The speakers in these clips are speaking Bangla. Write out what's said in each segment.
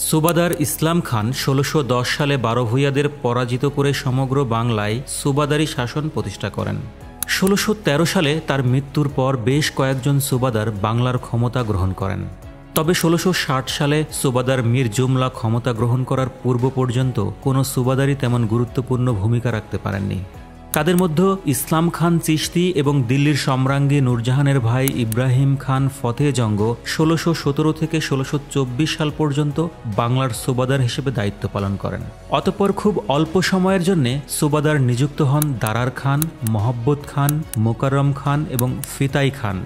সুবাদার ইসলাম খান ১৬১০ সালে বারভূঁইয়াদের পরাজিত করে সমগ্র বাংলায় সুবাদারি শাসন প্রতিষ্ঠা করেন। ১৬১৩ সালে তার মৃত্যুর পর বেশ কয়েকজন সুবাদার বাংলার ক্ষমতা গ্রহণ করেন। তবে ১৬৬০ সালে সুবাদার মীর জুমলা ক্ষমতা গ্রহণ করার পূর্ব পর্যন্ত কোনো সুবাদারই তেমন গুরুত্বপূর্ণ ভূমিকা রাখতে পারেননি। তাদের মধ্যে ইসলাম খান চিশতি এবং দিল্লির সম্রাজ্ঞী নূরজাহানের ভাই ইব্রাহিম খান ফতেহ জঙ্গ ১৬১৭ থেকে ১৬২৪ সাল পর্যন্ত বাংলার সুবাদার হিসেবে দায়িত্ব পালন করেন। অতঃপর খুব অল্প সময়ের জন্য সুবাদার নিযুক্ত হন দারার খান, মহব্বত খান, মোকাররম খান এবং ফিতাই খান।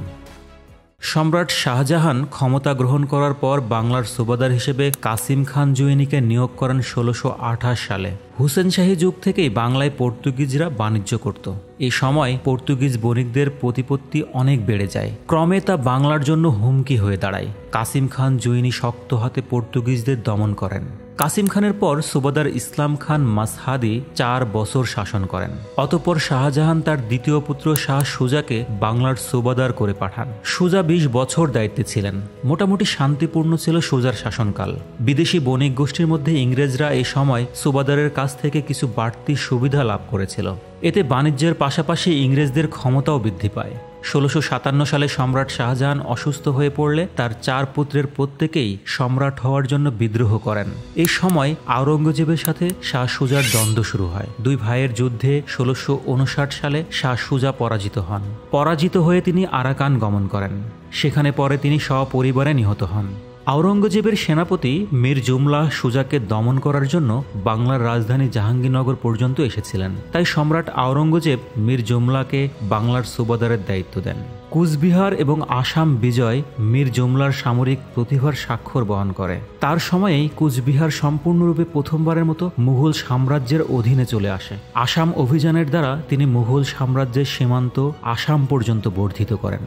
সম্রাট শাহজাহান ক্ষমতা গ্রহণ করার পর বাংলার সুবাদার হিসেবে কাসিম খান জুয়েনিকে নিয়োগ করেন ১৬২৮ সালে। হুসেন শাহী যুগ থেকেই বাংলায় পর্তুগিজরা বাণিজ্য করত। এই সময় পর্তুগিজ বণিকদের প্রতিপত্তি অনেক বেড়ে যায়। ক্রমে তা বাংলার জন্য হুমকি হয়ে দাঁড়ায়। কাসিম খান জুয়েনি শক্ত হাতে পর্তুগিজদের দমন করেন। কাসিম খানের পর সুবাদার ইসলাম খান মাসহাদি ৪ বছর শাসন করেন। অতঃপর শাহজাহান তার দ্বিতীয় পুত্র শাহ সুজাকে বাংলার সুবাদার করে পাঠান। সুজা ২০ বছর দায়িত্বে ছিলেন। মোটামুটি শান্তিপূর্ণ ছিল সুজার শাসনকাল। বিদেশি বণিক গোষ্ঠীর মধ্যে ইংরেজরা এই সময় সুবাদারের কাছ থেকে কিছু বাড়তি সুবিধা লাভ করেছিল। এতে বাণিজ্যের পাশাপাশি ইংরেজদের ক্ষমতাও বৃদ্ধি পায়। ১৬৫৭ সালে সম্রাট শাহজাহান অসুস্থ হয়ে পড়লে তার ৪ পুত্রের প্রত্যেকেই সম্রাট হওয়ার জন্য বিদ্রোহ করেন। এই সময় আওরঙ্গজেবের সাথে শাহ সুজার দ্বন্দ্ব শুরু হয়। দুই ভাইয়ের যুদ্ধে ১৬৫৯ সালে শাহ সুজা পরাজিত হন। পরাজিত হয়ে তিনি আরাকান গমন করেন। সেখানে পরে তিনি সপরিবারে নিহত হন। আওরঙ্গজেবের সেনাপতি মীর জুমলা সুজাকে দমন করার জন্য বাংলার রাজধানী জাহাঙ্গীরনগর পর্যন্ত এসেছিলেন। তাই সম্রাট আওরঙ্গজেব মীর জুমলাকে বাংলার সুবাদারের দায়িত্ব দেন। কুচবিহার এবং আসাম বিজয় মীর জুমলার সামরিক প্রতিভার স্বাক্ষর বহন করে। তার সময়েই কুচবিহার সম্পূর্ণরূপে প্রথমবারের মতো মুঘল সাম্রাজ্যের অধীনে চলে আসে। আসাম অভিযানের দ্বারা তিনি মুঘল সাম্রাজ্যের সীমান্ত আসাম পর্যন্ত বর্ধিত করেন।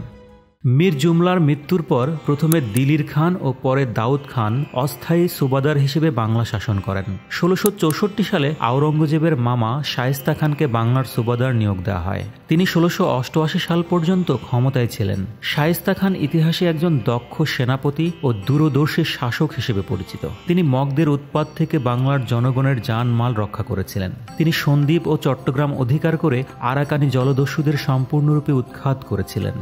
মীর জুমলার মৃত্যুর পর প্রথমে দিলির খান ও পরে দাউদ খান অস্থায়ী সুবাদার হিসেবে বাংলা শাসন করেন। ১৬৬৪ সালে আওরঙ্গজেবের মামা শায়েস্তা খানকে বাংলার সুবাদার নিয়োগ দেওয়া হয়। তিনি ১৬৮৮ সাল পর্যন্ত ক্ষমতায় ছিলেন। শায়েস্তা খান ইতিহাসে একজন দক্ষ সেনাপতি ও দূরদর্শী শাসক হিসেবে পরিচিত। তিনি মগদের উৎপাত থেকে বাংলার জনগণের জানমাল রক্ষা করেছিলেন। তিনি সন্দ্বীপ ও চট্টগ্রাম অধিকার করে আরাকানি জলদস্যুদের সম্পূর্ণরূপে উৎখাত করেছিলেন।